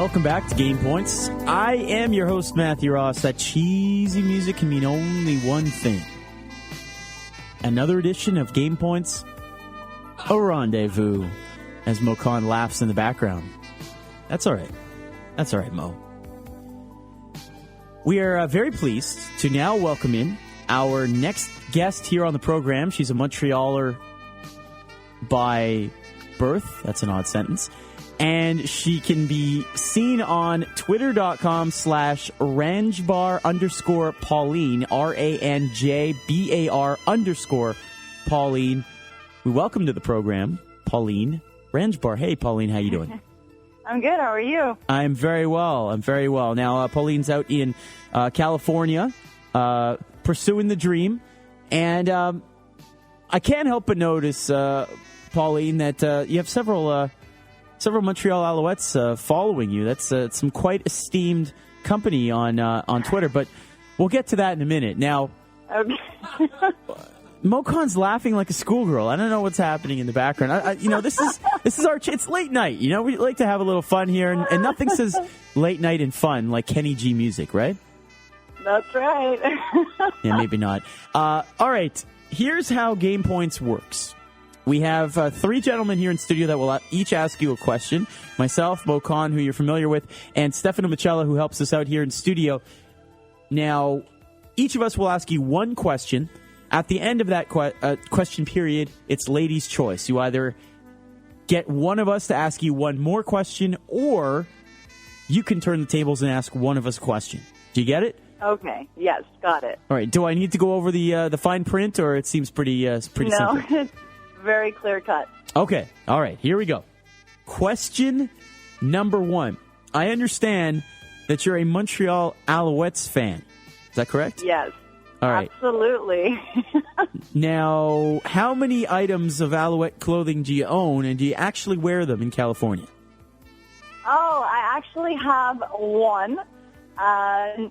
Welcome back to Game Points. I am your host, Matthew Ross. That cheesy music can mean only one thing. Another edition of Game Points, a rendezvous, as Mo Khan laughs in the background. That's all right. That's all right, Mo. We are very pleased to now welcome in our next guest here on the program. She's a Montrealer by birth. That's an odd sentence. And she can be seen on twitter.com/Ranjbar_Pauline, RANJBAR_Pauline. We welcome to the program, Pauline Ranjbar. Hey, Pauline, how you doing? I'm good. How are you? I'm very well. I'm very well. Now, Pauline's out in California, pursuing the dream. And I can't help but notice, Pauline, that you have several Montreal Alouettes following you. That's some quite esteemed company on Twitter, but we'll get to that in a minute. Now, Okay. Mo Khan's laughing like a schoolgirl. I don't know what's happening in the background. This is it's late night. You know, we like to have a little fun here, and nothing says late night and fun like Kenny G music, right? That's right. Yeah, maybe not. All right, here's how Game Points works. We have three gentlemen here in studio that will each ask you a question. Myself, Mo Khan, who you're familiar with, and Stefano Micella, who helps us out here in studio. Now, each of us will ask you one question. At the end of that question period, it's ladies' choice. You either get one of us to ask you one more question, or you can turn the tables and ask one of us a question. Do you get it? Okay. Yes, got it. All right. Do I need to go over the fine print, or it seems pretty simple? No, it's very clear cut. Okay. All right. Here we go. Question number one. I understand that you're a Montreal Alouettes fan. Is that correct? Yes. All right. Absolutely. Now, how many items of Alouette clothing do you own, and do you actually wear them in California? Oh, I actually have one. I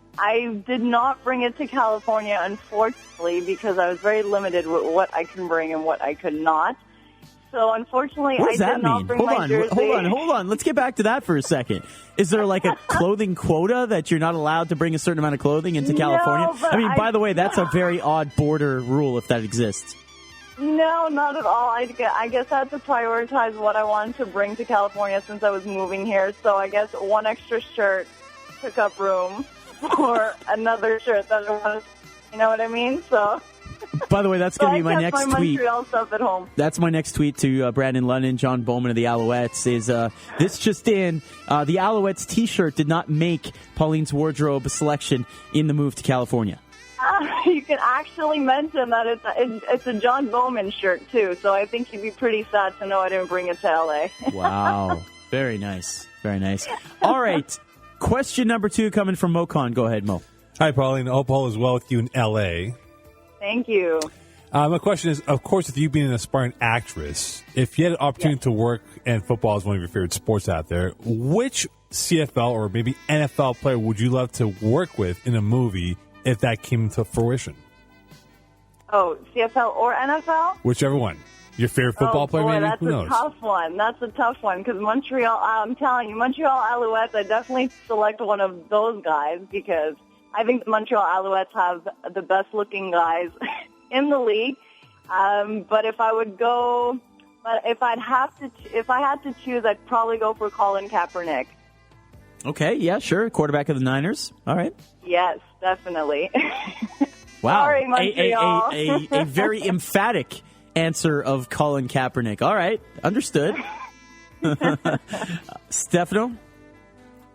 did not bring it to California, unfortunately, because I was very limited with what I can bring and what I could not. So, unfortunately, what does I that did not mean? bring my jersey. Hold on. Let's get back to that for a second. Is there like a clothing quota that you're not allowed to bring a certain amount of clothing into California? But I mean, by the way, that's a very odd border rule if that exists. No, not at all. I guess I had to prioritize what I wanted to bring to California since I was moving here. So I guess one extra shirt took up room for another shirt that I wanted. You know what I mean? So. By the way, that's going to be my next tweet. Montreal stuff at home. That's my next tweet to Brandon London, John Bowman of the Alouettes. Is this just in? The Alouettes T-shirt did not make Pauline's wardrobe selection in the move to California. You can actually mention that it's a John Bowman shirt too. So I think you'd be pretty sad to know I didn't bring it to LA. Wow, very nice, very nice. All right, question number two coming from Mo Khan. Go ahead, Mo. Hi, Pauline. I hope all is well with you in LA. Thank you. My question is, of course, with you being an aspiring actress, if you had an opportunity to work, and football is one of your favorite sports out there, which CFL or maybe NFL player would you love to work with in a movie if that came to fruition? Oh, CFL or NFL? Whichever one. Your favorite football player, maybe? That's Who knows? That's a tough one because Montreal, I'm telling you, Montreal Alouettes, I definitely select one of those guys because I think the Montreal Alouettes have the best-looking guys in the league. But if I had to choose, I'd probably go for Colin Kaepernick. Okay, yeah, sure. Quarterback of the Niners. All right. Yes, definitely. Wow. Sorry, Montreal. A very emphatic answer of Colin Kaepernick. All right, understood. Stefano?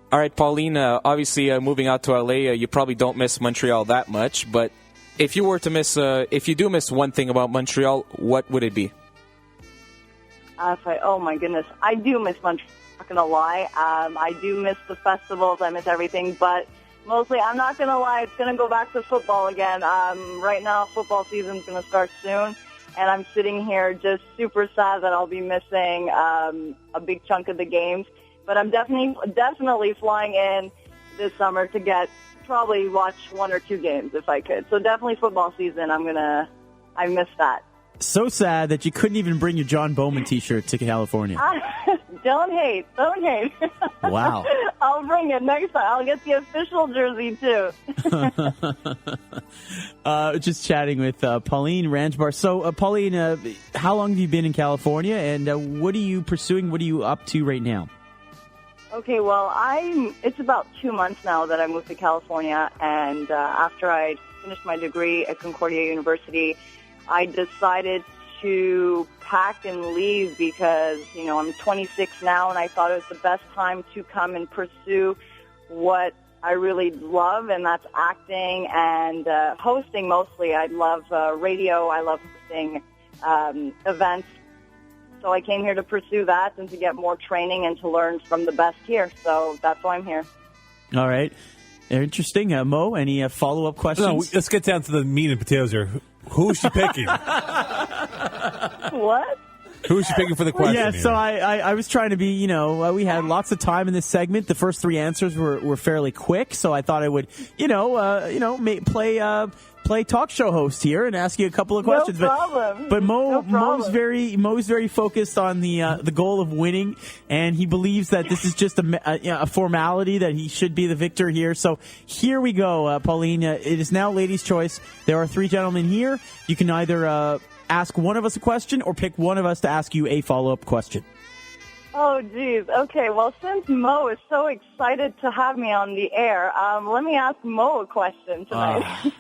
All right, Pauline, obviously moving out to LA, you probably don't miss Montreal that much, but if you were to miss, if you do miss one thing about Montreal, what would it be? Oh my goodness, I do miss Montreal, I'm not going to lie. I do miss the festivals, I miss everything, but mostly, I'm not going to lie, it's going to go back to football again. Right now, football season's going to start soon, and I'm sitting here just super sad that I'll be missing a big chunk of the games. But I'm definitely flying in this summer to probably watch one or two games if I could. So definitely football season. I miss that. So sad that you couldn't even bring your John Bowman T-shirt to California. Don't hate. Don't hate. Wow. I'll bring it next time. I'll get the official jersey, too. Just chatting with Pauline Ranjbar. So, Pauline, how long have you been in California, and what are you pursuing? What are you up to right now? Okay, well, it's about 2 months now that I moved to California, and after I finished my degree at Concordia University, I decided to pack and leave because, I'm 26 now, and I thought it was the best time to come and pursue what I really love, and that's acting and hosting mostly. I love radio. I love hosting events. So I came here to pursue that and to get more training and to learn from the best here. So that's why I'm here. All right. Interesting. Mo, any follow-up questions? No, let's get down to the meat and potatoes here. Who is she picking? What? Who is she picking for the question? Yeah, here? so I was trying to be, we had lots of time in this segment. The first three answers were fairly quick, so I thought I would, play talk show host here and ask you a couple of questions. No problem. But No Mo's problem. very focused on the goal of winning, and he believes that this is just a formality, that he should be the victor here. So here we go, Pauline. It is now ladies' choice. There are three gentlemen here. You can either ask one of us a question or pick one of us to ask you a follow-up question. Oh, geez. Okay, well, since Mo is so excited to have me on the air, let me ask Mo a question tonight.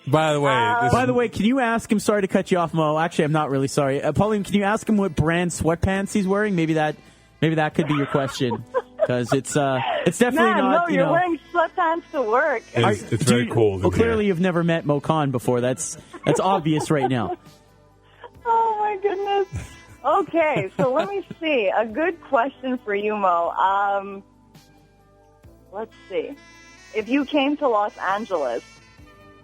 By the way, can you ask him? Sorry to cut you off, Mo. Actually, I'm not really sorry. Pauline, can you ask him what brand sweatpants he's wearing? Maybe that could be your question, because it's definitely not. No, you're wearing sweatpants to work. It's very cold. Well, clearly you've never met Mo Khan before. That's obvious right now. Oh my goodness. Okay, so let me see. A good question for you, Mo. Let's see. If you came to Los Angeles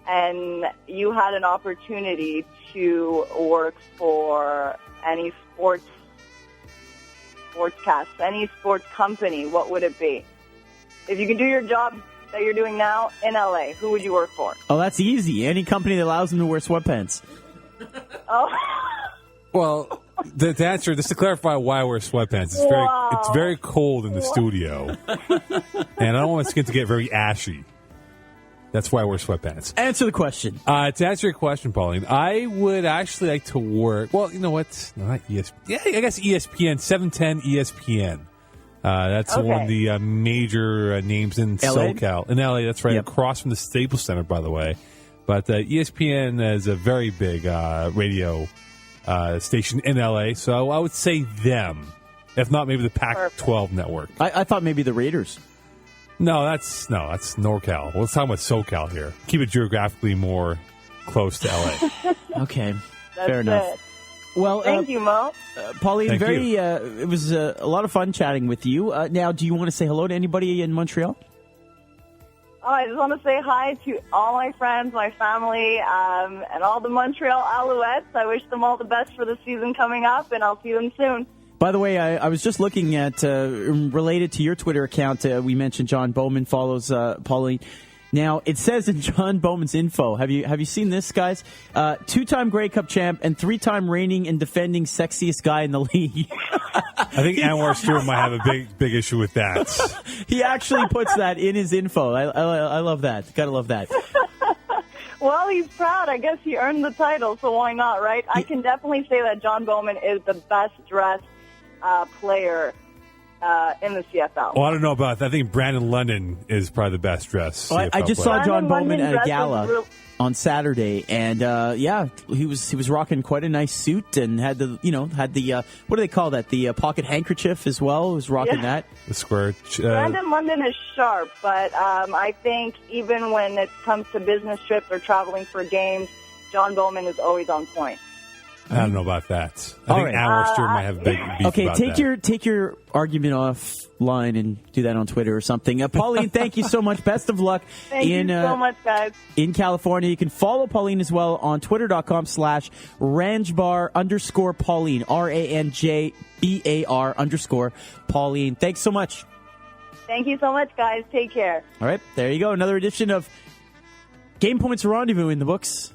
and you had an opportunity to work for any sportscast, any sports company, what would it be? If you could do your job that you're doing now in LA, who would you work for? Oh, that's easy. Any company that allows them to wear sweatpants. Oh. Well, the answer, just to clarify why I wear sweatpants, it's very cold in the studio, and I don't want my skin to get very ashy. That's why I wear sweatpants. Answer the question. To answer your question, Pauline, I would actually like to work. Well, you know what? No, not ESPN. Yeah, I guess ESPN, 710 ESPN. That's one of the major names in LA? SoCal. In LA, that's right, across from the Staples Center, by the way. But ESPN is a very big radio station in LA, so I would say them. If not, maybe the Pac-12 network. I thought maybe the Raiders. No, that's NorCal. Well, let's talk about SoCal here. Keep it geographically more close to LA. Okay, That's fair enough. it. Well, Thank you, Mo. Pauline, Thank you. it was a lot of fun chatting with you. Now, do you want to say hello to anybody in Montreal? Oh, I just want to say hi to all my friends, my family, and all the Montreal Alouettes. I wish them all the best for the season coming up, and I'll see them soon. By the way, I was just looking at, related to your Twitter account, we mentioned John Bowman follows Pauline. Now, it says in John Bowman's info, have you seen this, guys? Two-time Grey Cup champ and three-time reigning and defending sexiest guy in the league. I think Anwar Stewart might have a big issue with that. He actually puts that in his info. I love that. Gotta love that. Well, he's proud. I guess he earned the title, so why not, right? I can definitely say that John Bowman is the best-dressed player in the CFL. Well, I don't know about that. I think Brandon London is probably the best dressed. Well, I just saw John Bowman at a gala on Saturday, and he was rocking quite a nice suit and had the what do they call that? The pocket handkerchief as well. He was rocking that. The square. Brandon London is sharp, but I think even when it comes to business trips or traveling for games, John Bowman is always on point. I don't know about that. I think Anwar Stewart might have a big beef about that. Take your argument offline and do that on Twitter or something. Pauline, thank you so much. Best of luck. Thank you so much, guys. In California. You can follow Pauline as well on Twitter.com/Ranjbar_Pauline. RANJBAR_Pauline. Thanks so much. Thank you so much, guys. Take care. All right, there you go. Another edition of Game Points Rendezvous in the books.